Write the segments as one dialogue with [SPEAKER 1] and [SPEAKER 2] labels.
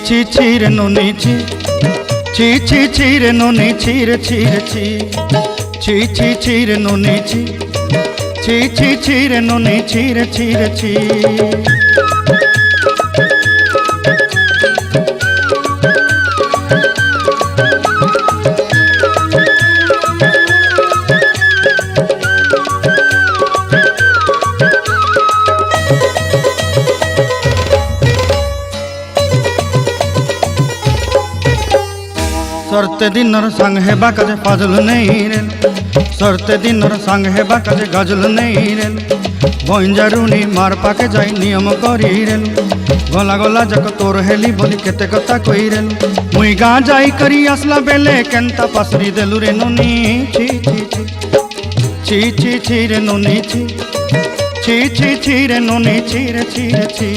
[SPEAKER 1] ছি ছি রে নুনি ছি ছি ছি ছি রে নুনি ছি রে ছি রে ছি ছি ছি ছি রে নুনি ছি ছি ছি ছি রে নুনি ছি রে ছি রে ছি। सरते दिनर संग हेबा काजे फाजल नहीं रेल सरते दिनर संग हेबा काजे गजल नहीं रेल बंजारुनी मार पाके जाई नियम करी रेल गला गला जक तोर हेली बोली केते कथा कई रेल मुई गाँ जाई करी आसला बेले केंता पासरी देलु रे नुनी छी छी छी छी छी छी रे नुनी छी छी छी छी रे नुनी छी रे छी रे छी।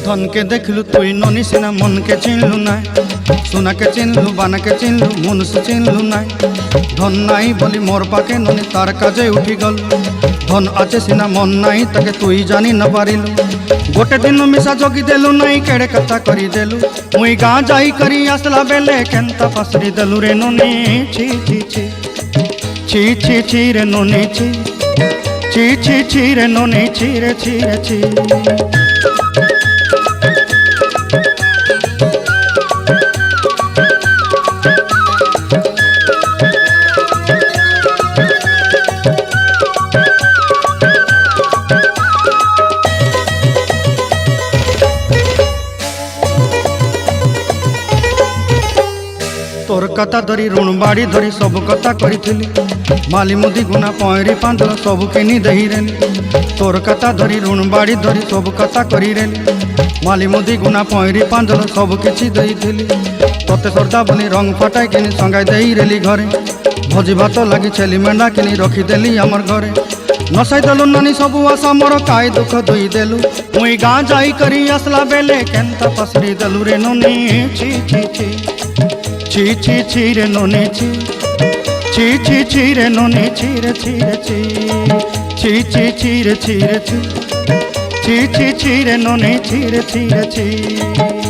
[SPEAKER 1] धन के देखलु तुई ननी सिना मन के चिन्हलु नाय सोना के चिन्हलु बाना के चिन्हलु मुनुष चिन्हलु नाय धन नाई बोली मोर पाके ननी तार काजे उठी गल धन आचे सिना मन नाई ताके तुई जानी न पारिलु गोटे दिन मिसा जोगी देलु नाई केड़े कथा करी देलु मुई गाँ जाई करी आसला बेले केंता पासरी देलु रे ननी छी छी छी छी छी छी रे ननी छी छी छी छी रे ननी छी रे छी रे छी। तोर कथा धरी ऋण बाड़ी धरी सब कथा करी माली मुदी गुना पहरी पांदल सब किनी दही रेली तोर कथा धरी ऋण बाड़ी धरी सब कथा करी रेली माली मुदी गुना पहरी पांदल सब किछि दही तोते सरदा बोली रंग फटाई किनी संगाई दही रेली घरे भोजी भात लगी छेली मेंढा किनी रखीदेली आमर घरे नसाई देलु नानी सबू आशा मोर काय दुख दुई देलु मुई गाँ जाई करी आसला बेले केंता पसरी देलु रे ननी छी छी छी छी छी छी रे ननी छी छी छी छी रे ननी छी रे छी रे छी छी छी छी रे छी रे छी छी छी छी रे ननी छी रे छी रे छी।